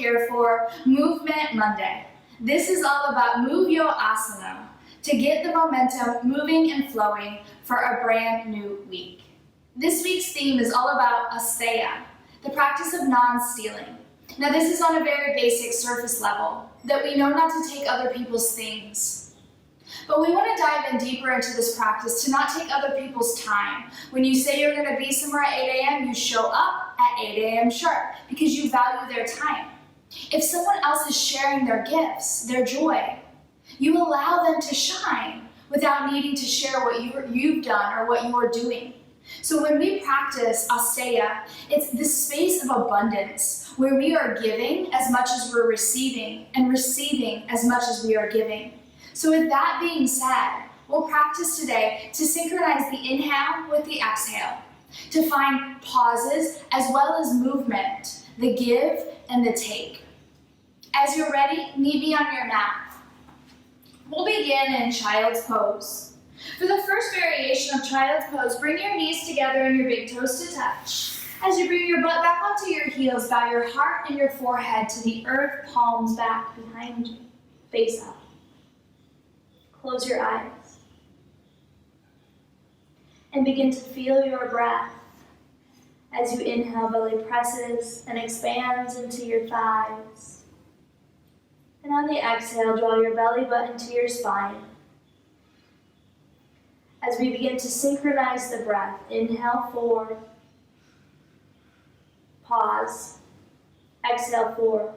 here for Movement Monday. This is all about Move Your Asana to get the momentum moving and flowing for a brand new week. This week's theme is all about Asteya, the practice of non-stealing. Now this is on a very basic surface level, that we know not to take other people's things. But we want to dive in deeper into this practice to not take other people's time. When you say you're going to be somewhere at 8 a.m., you show up at 8 a.m. sharp because you value their time. If someone else is sharing their gifts, their joy, you allow them to shine without needing to share what you've done or what you're doing. So when we practice Asteya, it's this space of abundance where we are giving as much as we're receiving and receiving as much as we are giving. So with that being said, we'll practice today to synchronize the inhale with the exhale, to find pauses as well as movement, the give and the take. As you're ready, meet me on your mat. We'll begin in Child's Pose. For the first variation of Child's Pose, bring your knees together and your big toes to touch. As you bring your butt back onto your heels, bow your heart and your forehead to the earth, palms back behind you, face up. Close your eyes and begin to feel your breath. As you inhale, belly presses and expands into your thighs. And on the exhale, draw your belly button to your spine. As we begin to synchronize the breath, inhale 4, pause, exhale 4,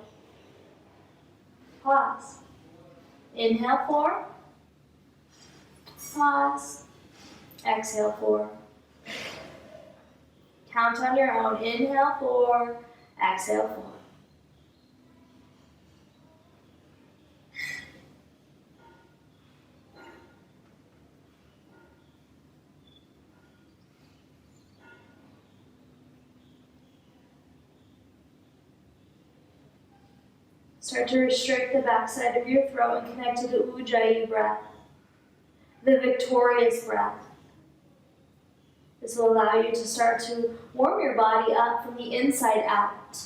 pause, inhale 4, pause, exhale 4. Count on your own. Inhale 4, exhale 4. Start to restrict the backside of your throat and connect to the Ujjayi breath, the victorious breath. This will allow you to start to warm your body up from the inside out.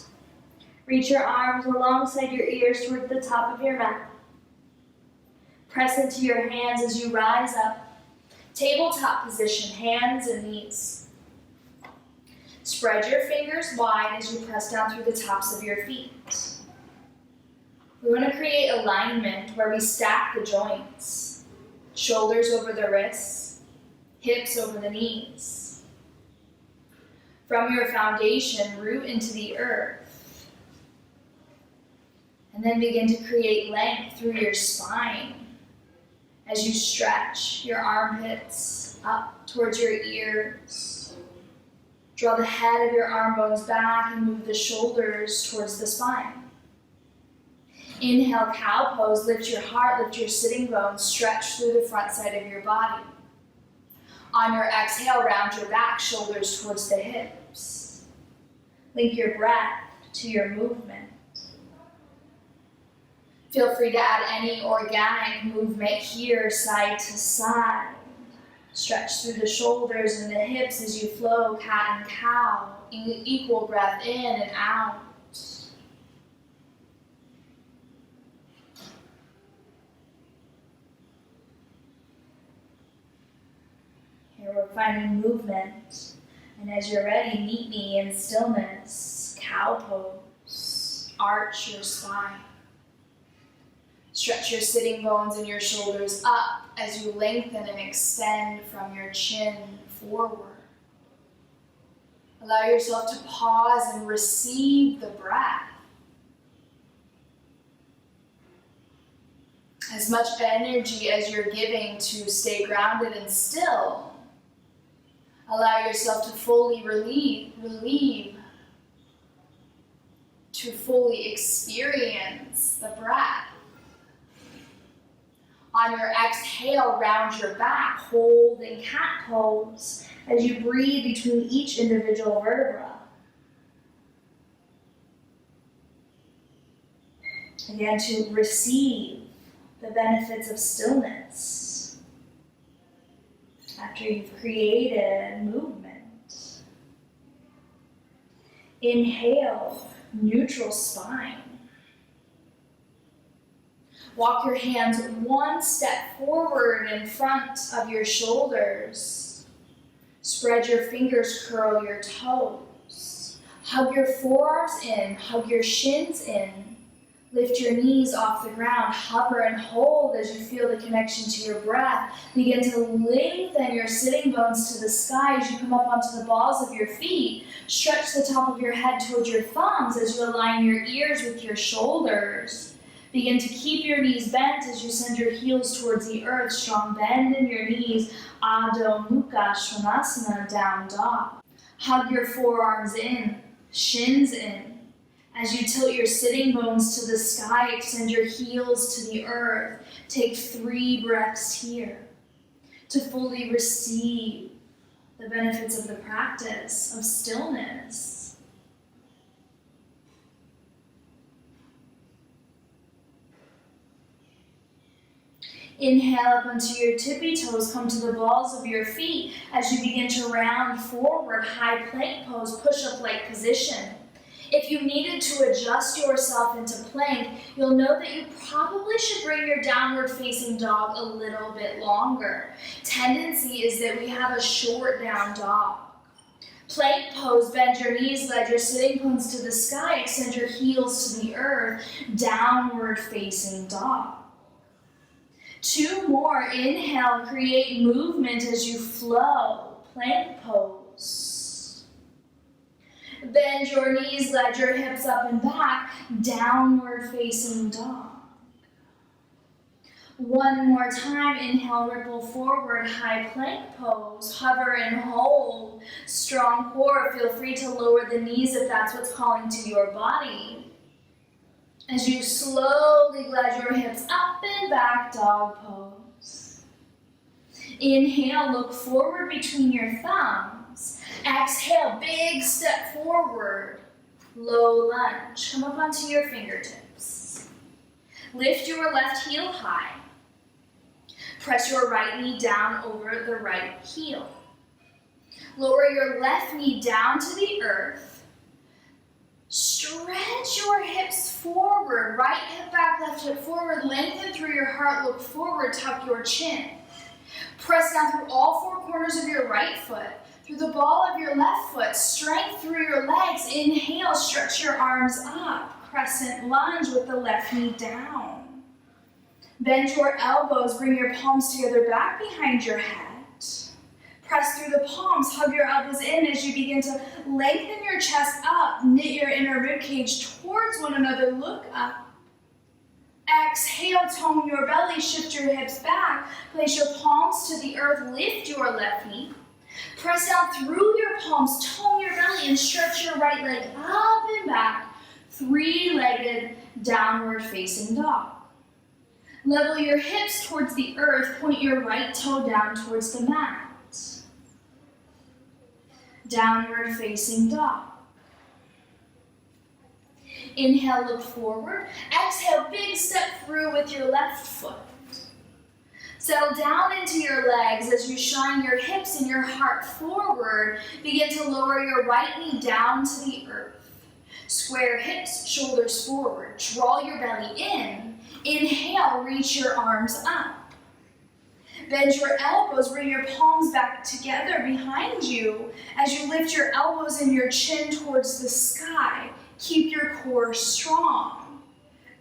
Reach your arms alongside your ears toward the top of your mat. Press into your hands as you rise up. Tabletop position, hands and knees. Spread your fingers wide as you press down through the tops of your feet. We want to create alignment where we stack the joints. Shoulders over the wrists, hips over the knees. From your foundation, root into the earth. And then begin to create length through your spine as you stretch your armpits up towards your ears. Draw the head of your arm bones back and move the shoulders towards the spine. Inhale, cow pose, lift your heart, lift your sitting bones, stretch through the front side of your body. On your exhale, round your back, shoulders towards the hips. Link your breath to your movement. Feel free to add any organic movement here, side to side. Stretch through the shoulders and the hips as you flow, cat and cow. Equal breath in and out. We're finding movement, and as you're ready, meet me in stillness, cow pose, arch your spine. Stretch your sitting bones and your shoulders up as you lengthen and extend from your chin forward. Allow yourself to pause and receive the breath. As much energy as you're giving to stay grounded and still, allow yourself to fully relieve, to fully experience the breath. On your exhale, round your back, hold in cat pose as you breathe between each individual vertebra. Again, to receive the benefits of stillness after you've created movement. Inhale, neutral spine. Walk your hands one step forward in front of your shoulders. Spread your fingers, curl your toes. Hug your forearms in, hug your shins in. Lift your knees off the ground, hover and hold as you feel the connection to your breath. Begin to lengthen your sitting bones to the sky as you come up onto the balls of your feet. Stretch the top of your head towards your thumbs as you align your ears with your shoulders. Begin to keep your knees bent as you send your heels towards the earth. Strong bend in your knees. Adho Mukha Svanasana, down dog. Hug your forearms in, shins in. As you tilt your sitting bones to the sky, extend your heels to the earth. Take 3 breaths here to fully receive the benefits of the practice of stillness. Inhale up onto your tippy toes, come to the balls of your feet as you begin to round forward, high plank pose, push-up-like position. If you needed to adjust yourself into plank, you'll know that you probably should bring your downward facing dog a little bit longer. Tendency is that we have a short down dog. Plank pose, bend your knees, let your sitting bones to the sky, extend your heels to the earth, downward facing dog. 2 more, inhale, create movement as you flow, plank pose. Bend your knees, let your hips up and back, downward facing dog. 1 more time, inhale, ripple forward, high plank pose, hover and hold, strong core. Feel free to lower the knees if that's what's calling to your body. As you slowly glide your hips up and back, dog pose. Inhale, look forward between your thumbs. Exhale, big step forward, low lunge. Come up onto your fingertips. Lift your left heel high. Press your right knee down over the right heel. Lower your left knee down to the earth. Stretch your hips forward, right hip back, left hip forward. Lengthen through your heart, look forward, tuck your chin. Press down through all 4 corners of your right foot. Through the ball of your left foot, strength through your legs. Inhale, stretch your arms up. Crescent lunge with the left knee down. Bend your elbows, bring your palms together back behind your head. Press through the palms, hug your elbows in as you begin to lengthen your chest up. Knit your inner rib cage towards one another, look up. Exhale, tone your belly, shift your hips back. Place your palms to the earth, lift your left knee. Press down through your palms, tone your belly, and stretch your right leg up and back. 3-legged downward facing dog. Level your hips towards the earth, point your right toe down towards the mat. Downward facing dog. Inhale, look forward. Exhale, big step through with your left foot. Settle down into your legs as you shine your hips and your heart forward. Begin to lower your right knee down to the earth. Square hips, shoulders forward. Draw your belly in. Inhale, reach your arms up. Bend your elbows, bring your palms back together behind you as you lift your elbows and your chin towards the sky. Keep your core strong.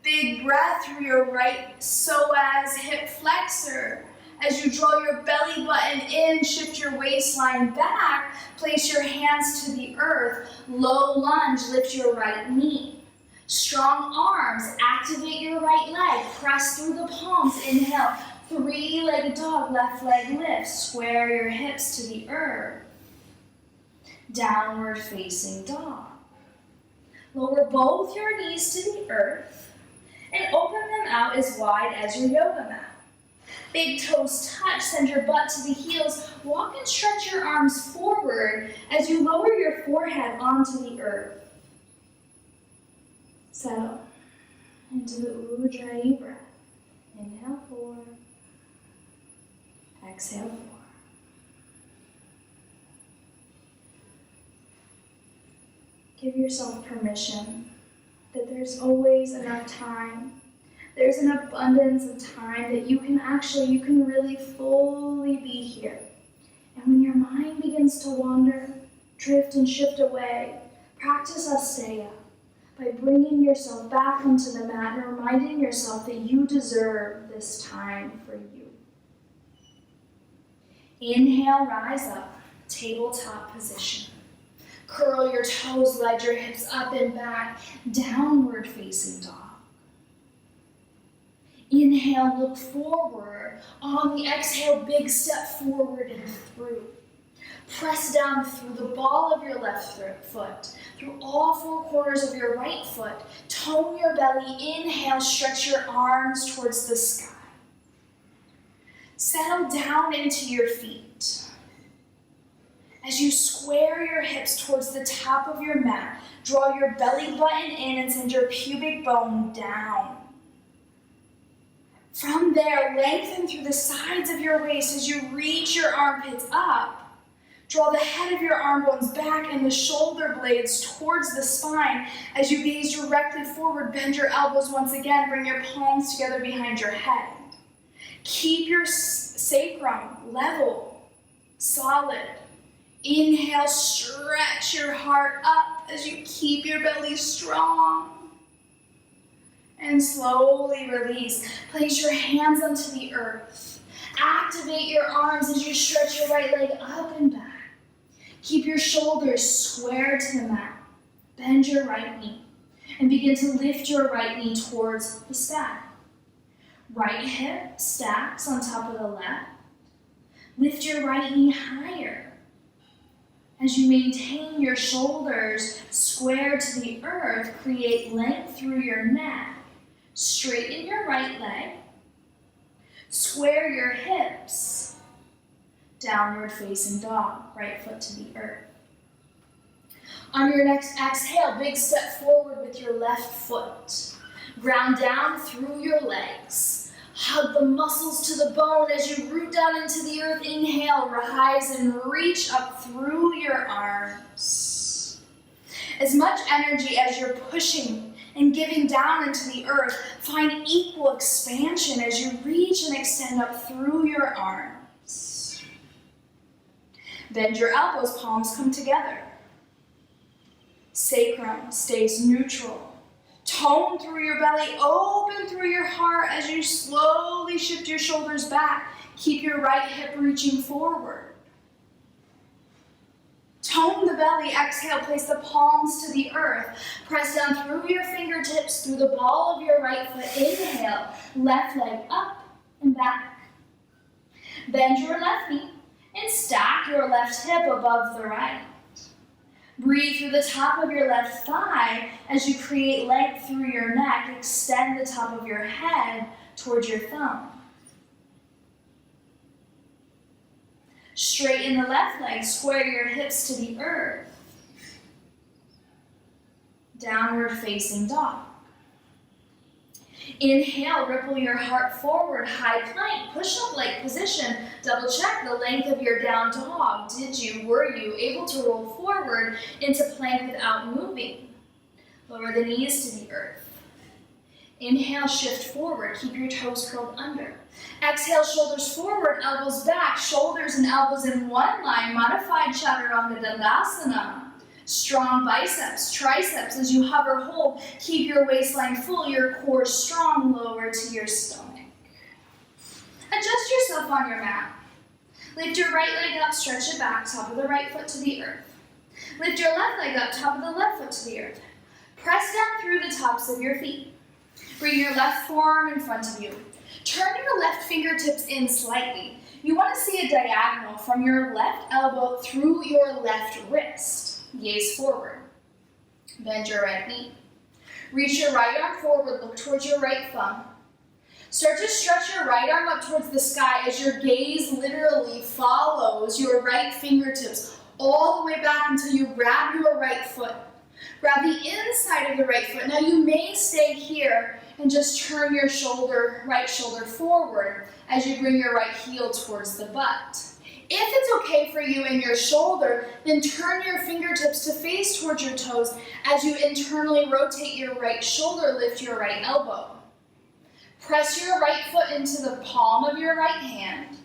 Big breath through your right psoas hip flexor. As you draw your belly button in, shift your waistline back, place your hands to the earth, low lunge, lift your right knee. Strong arms, activate your right leg, press through the palms, inhale, 3-legged dog, left leg lift, square your hips to the earth. Downward facing dog. Lower both your knees to the earth and open them out as wide as your yoga mat. Big toes touch, send your butt to the heels. Walk and stretch your arms forward as you lower your forehead onto the earth. Settle into the Ujjayi breath. Inhale 4. Exhale 4. Give yourself permission that there's always enough time There's an abundance of time that you can really fully be here. And when your mind begins to wander, drift and shift away, practice Asteya by bringing yourself back onto the mat and reminding yourself that you deserve this time for you. Inhale, rise up, tabletop position. Curl your toes, slide your hips up and back, downward facing dog. Inhale, look forward. On the exhale, big step forward and through. Press down through the ball of your left foot, through all four corners of your right foot. Tone your belly. Inhale, stretch your arms towards the sky. Settle down into your feet. As you square your hips towards the top of your mat, draw your belly button in and send your pubic bone down. From there, lengthen through the sides of your waist as you reach your armpits up. Draw the head of your arm bones back and the shoulder blades towards the spine. As you gaze directly forward, bend your elbows once again. Bring your palms together behind your head. Keep your sacrum level, solid. Inhale, stretch your heart up as you keep your belly strong. And slowly release. Place your hands onto the earth. Activate your arms as you stretch your right leg up and back. Keep your shoulders square to the mat. Bend your right knee and begin to lift your right knee towards the sky. Right hip stacks on top of the left. Lift your right knee higher. As you maintain your shoulders square to the earth, create length through your neck. Straighten your right leg. Square your hips. Downward facing dog, right foot to the earth. On your next exhale, big step forward with your left foot. Ground down through your legs. Hug the muscles to the bone as you root down into the earth. Inhale, rise and reach up through your arms. As much energy as you're pushing and giving down into the earth, find equal expansion as you reach and extend up through your arms. Bend your elbows, palms come together. Sacrum stays neutral. Tone through your belly, open through your heart as you slowly shift your shoulders back. Keep your right hip reaching forward. Tone the belly, exhale, place the palms to the earth. Press down through your fingertips, through the ball of your right foot. Inhale, left leg up and back. Bend your left knee and stack your left hip above the right. Breathe through the top of your left thigh as you create length through your neck. Extend the top of your head towards your thumb. Straighten the left leg, square your hips to the earth. Downward facing dog. Inhale, ripple your heart forward, high plank, push-up-like position. Double check the length of your down dog. Were you able to roll forward into plank without moving? Lower the knees to the earth. Inhale, shift forward, keep your toes curled under. Exhale, shoulders forward, elbows back, shoulders and elbows in one line, modified Chaturanga Dandasana. Strong biceps, triceps as you hover, hold. Keep your waistline full, your core strong, lower to your stomach. Adjust yourself on your mat. Lift your right leg up, stretch it back, top of the right foot to the earth. Lift your left leg up, top of the left foot to the earth. Press down through the tops of your feet. Bring your left forearm in front of you. Turn your left fingertips in slightly. You want to see a diagonal from your left elbow through your left wrist. Gaze forward. Bend your right knee. Reach your right arm forward, look towards your right thumb. Start to stretch your right arm up towards the sky as your gaze literally follows your right fingertips all the way back until you grab your right foot. Grab the inside of the right foot. Now you may stay here and just turn your right shoulder forward as you bring your right heel towards the butt. If it's okay for you in your shoulder, then turn your fingertips to face towards your toes as you internally rotate your right shoulder, lift your right elbow. Press your right foot into the palm of your right hand.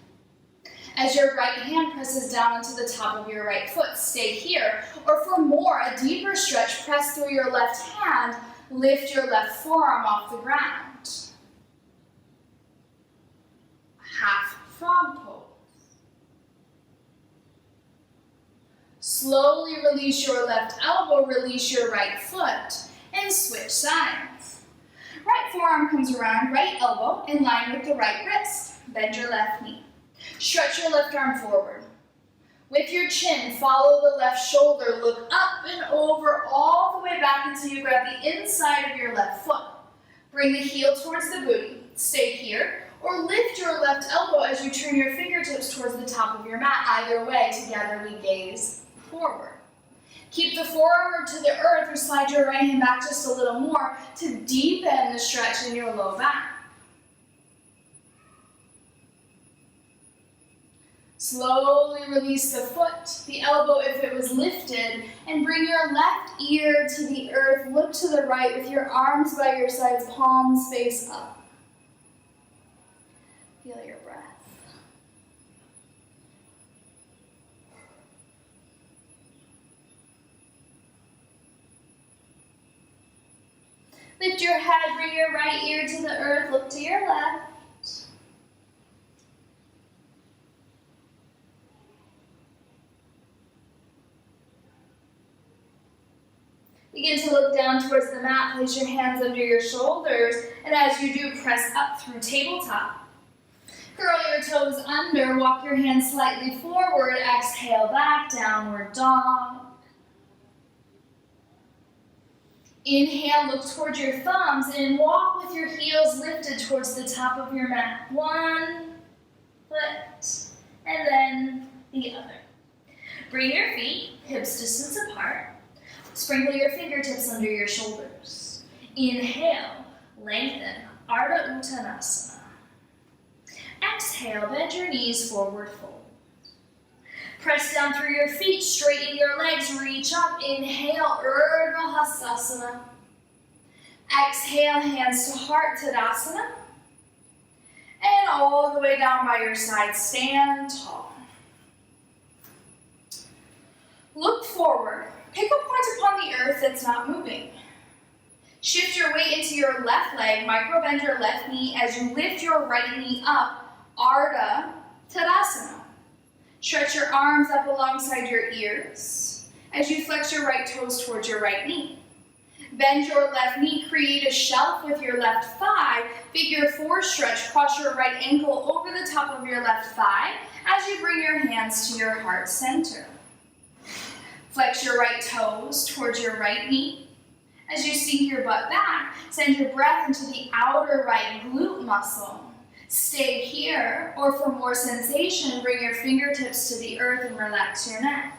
As your right hand presses down into the top of your right foot, stay here. Or for more, a deeper stretch, press through your left hand, lift your left forearm off the ground. Half frog pose. Slowly release your left elbow, release your right foot, and switch sides. Right forearm comes around, right elbow in line with the right wrist. Bend your left knee. Stretch your left arm forward. With your chin, follow the left shoulder, look up and over all the way back until you grab the inside of your left foot. Bring the heel towards the booty. Stay here, or lift your left elbow as you turn your fingertips towards the top of your mat. Either way, together we gaze forward. Keep the forearm to the earth or slide your right hand back just a little more to deepen the stretch in your low back. Slowly release the foot, the elbow if it was lifted, and bring your left ear to the earth. Look to the right with your arms by your sides, palms face up. Feel your breath. Lift your head, bring your right ear to the earth, look to your left. Begin to look down towards the mat, place your hands under your shoulders, and as you do, press up through tabletop. Curl your toes under, walk your hands slightly forward, exhale back, downward dog. Inhale, look towards your thumbs, and walk with your heels lifted towards the top of your mat. One foot, and then the other. Bring your feet hips distance apart. Sprinkle your fingertips under your shoulders. Inhale, lengthen, Ardha Uttanasana. Exhale, bend your knees, forward fold. Press down through your feet, straighten your legs, reach up. Inhale, Urdhva Hastasana. Exhale, hands to heart, Tadasana. And all the way down by your side, stand tall. Look forward. Pick a point upon the earth that's not moving. Shift your weight into your left leg, micro-bend your left knee as you lift your right knee up, Ardha Tadasana. Stretch your arms up alongside your ears as you flex your right toes towards your right knee. Bend your left knee, create a shelf with your left thigh, figure four stretch, cross your right ankle over the top of your left thigh as you bring your hands to your heart center. Flex your right toes towards your right knee. As you sink your butt back, send your breath into the outer right glute muscle. Stay here, or for more sensation, bring your fingertips to the earth and relax your neck.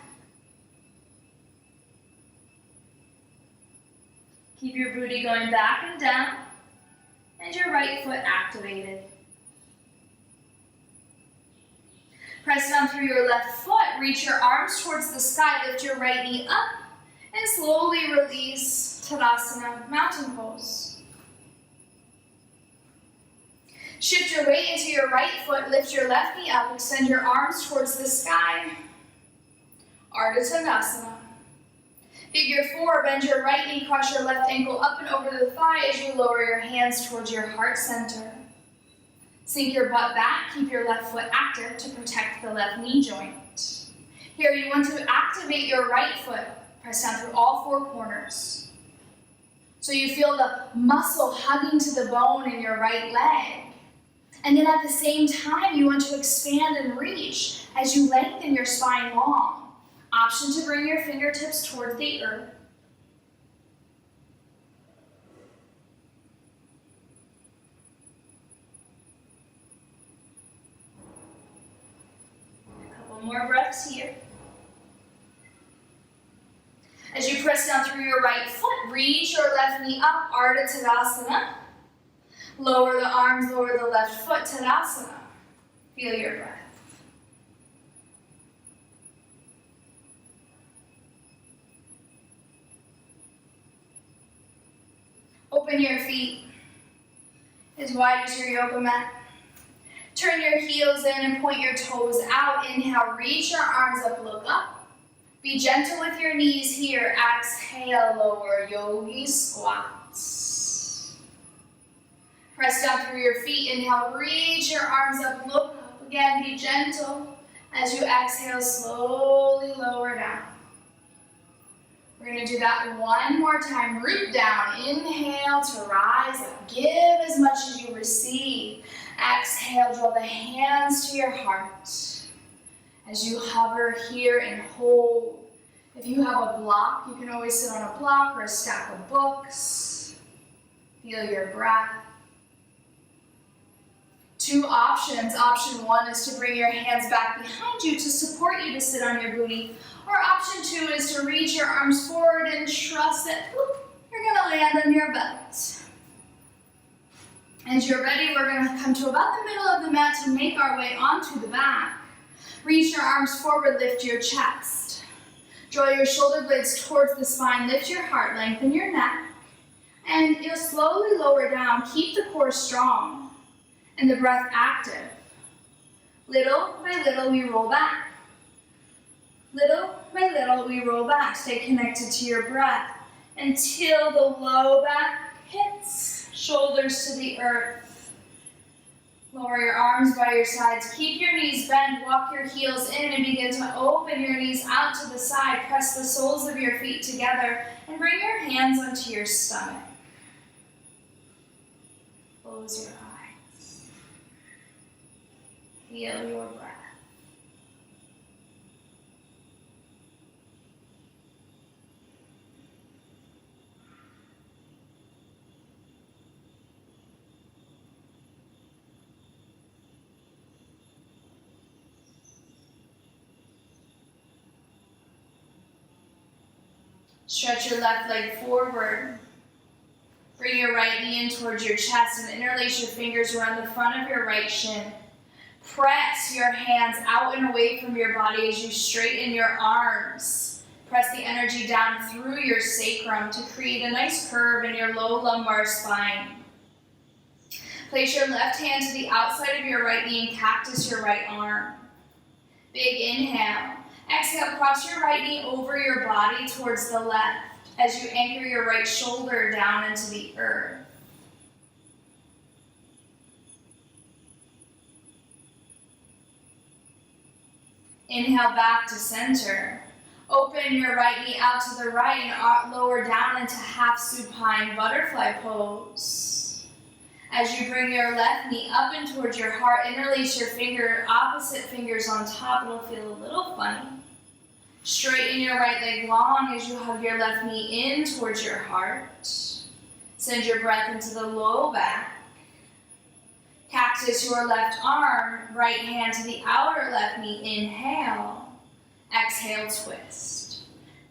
Keep your booty going back and down, and your right foot activated. Press down through your left foot, reach your arms towards the sky, lift your right knee up, and slowly release Tadasana, mountain pose. Shift your weight into your right foot, lift your left knee up, extend your arms towards the sky, Ardha Tadasana. Figure four, bend your right knee, cross your left ankle up and over the thigh as you lower your hands towards your heart center. Sink your butt back, keep your left foot active to protect the left knee joint. Here you want to activate your right foot. Press down through all four corners. So you feel the muscle hugging to the bone in your right leg. And then at the same time, you want to expand and reach as you lengthen your spine long. Option to bring your fingertips towards the earth. More breaths here. As you press down through your right foot, reach your left knee up, Ardha Tadasana. Lower the arms, lower the left foot, Tadasana. Feel your breath. Open your feet as as wide as your yoga mat. Turn your heels in and point your toes out. Inhale, reach your arms up, look up. Be gentle with your knees here. Exhale, lower yogi squats. Press down through your feet. Inhale, reach your arms up, look up. Again, be gentle. As you exhale, slowly lower down. We're going to do that one more time. Root down. Inhale to rise up. Give as much as you receive. Exhale, draw the hands to your heart. As you hover here and hold. If you have a block, you can always sit on a block or a stack of books. Feel your breath. Two options. Option one is to bring your hands back behind you to support you to sit on your booty. Or option two is to reach your arms forward and trust that you're going to land on your butt. As you're ready, we're going to come to about the middle of the mat to make our way onto the back. Reach your arms forward, lift your chest. Draw your shoulder blades towards the spine, lift your heart, lengthen your neck. And you'll slowly lower down. Keep the core strong and the breath active. Little by little, we roll back. Little by little, we roll back. Stay connected to your breath until the low back hits, shoulders to the earth. Lower your arms by your sides. Keep your knees bent. Walk your heels in and begin to open your knees out to the side. Press the soles of your feet together and bring your hands onto your stomach. Close your eyes. Feel your breath. Stretch your left leg forward. Bring your right knee in towards your chest and interlace your fingers around the front of your right shin. Press your hands out and away from your body as you straighten your arms. Press the energy down through your sacrum to create a nice curve in your low lumbar spine. Place your left hand to the outside of your right knee and cactus your right arm. Big inhale. Exhale, cross your right knee over your body towards the left as you anchor your right shoulder down into the earth. Inhale back to center. Open your right knee out to the right and lower down into half supine butterfly pose. As you bring your left knee up and towards your heart, interlace your opposite fingers on top. It'll feel a little funny. Straighten your right leg long as you hug your left knee in towards your heart. Send your breath into the low back. Cactus your left arm, right hand to the outer left knee. Inhale. Exhale, twist.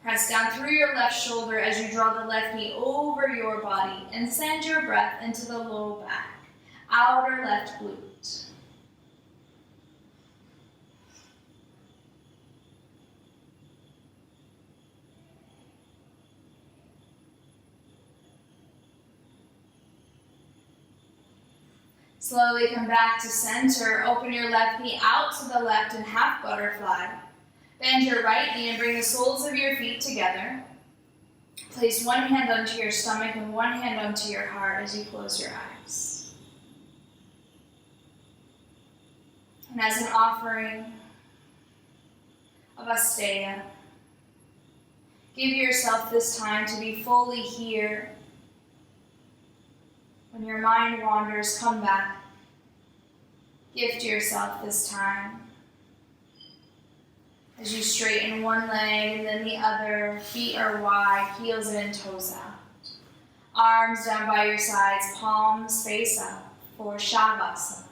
Press down through your left shoulder as you draw the left knee over your body and send your breath into the low back, outer left glute. Slowly come back to center. Open your left knee out to the left in half butterfly. Bend your right knee and bring the soles of your feet together. Place one hand onto your stomach and one hand onto your heart as you close your eyes. And as an offering of Asteya, give yourself this time to be fully here. When your mind wanders, come back. Gift yourself this time. As you straighten one leg and then the other, feet are wide, heels in and toes out. Arms down by your sides, palms face up for Shavasana.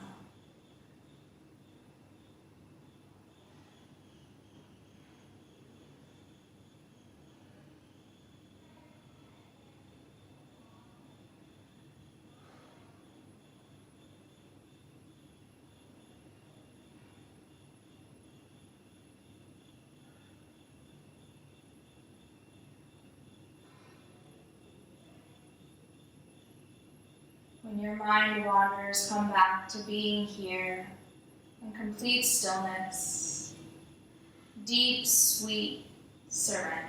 When When your mind wanders, come back to being here in complete stillness, deep, sweet surrender.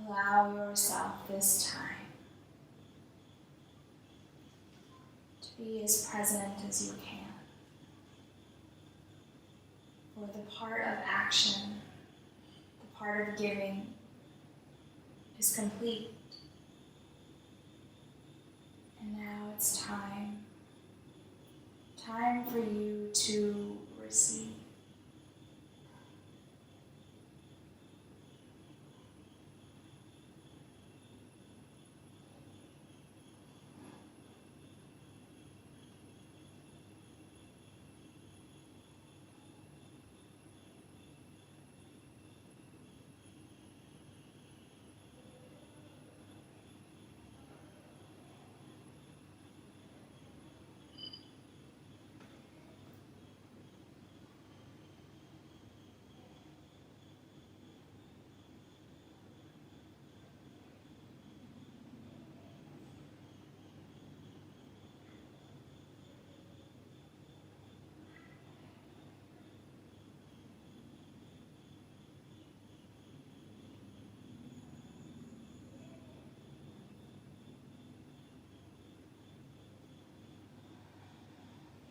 Allow yourself this time to be as present as you can. For the part of action, the part of giving is complete. And now it's time for you to receive.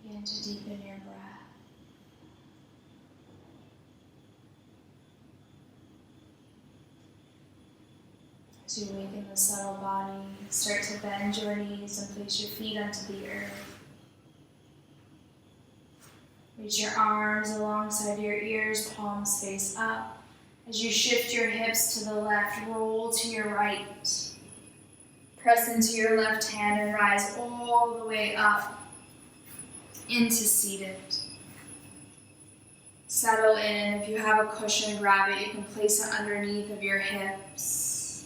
Begin to deepen your breath. As you awaken the subtle body, start to bend your knees and place your feet onto the earth. Reach your arms alongside your ears, palms face up. As you shift your hips to the left, roll to your right. Press into your left hand and rise all the way up into seated. Settle in. If you have a cushion, grab it. You can place it underneath of your hips.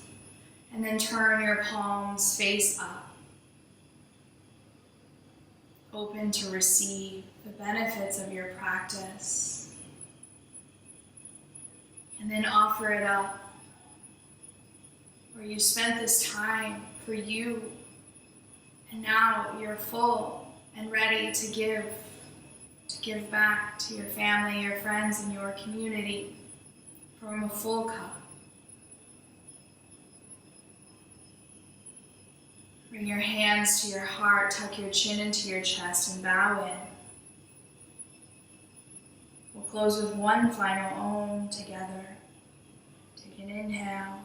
And then turn your palms face up. Open to receive the benefits of your practice. And then offer it up. Where you spent this time for you. And now you're full and ready to give back to your family, your friends, and your community from a full cup. Bring your hands to your heart, tuck your chin into your chest, and bow in. We'll close with one final Om together. Take an inhale.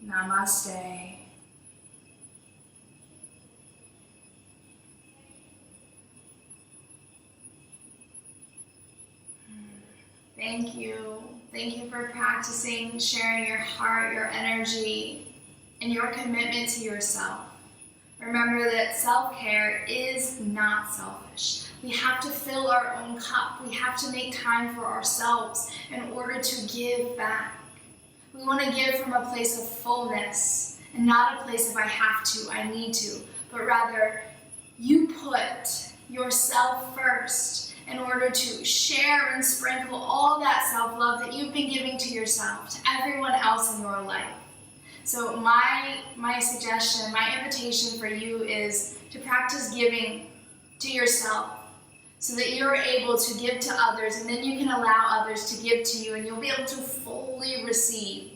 Namaste. Thank you. Thank you for practicing, sharing your heart, your energy, and your commitment to yourself. Remember that self-care is not selfish. We have to fill our own cup. We have to make time for ourselves in order to give back. We want to give from a place of fullness and not a place of I have to, I need to, but rather you put yourself first in order to share and sprinkle all that self-love that you've been giving to yourself, to everyone else in your life. So my suggestion, my invitation for you is to practice giving to yourself so that you're able to give to others, and then you can allow others to give to you, and you'll be able to fully receive.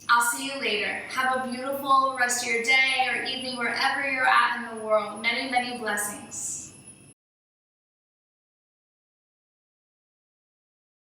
I'll see you later. Have a beautiful rest of your day or evening wherever you're at in the world. Many, many blessings.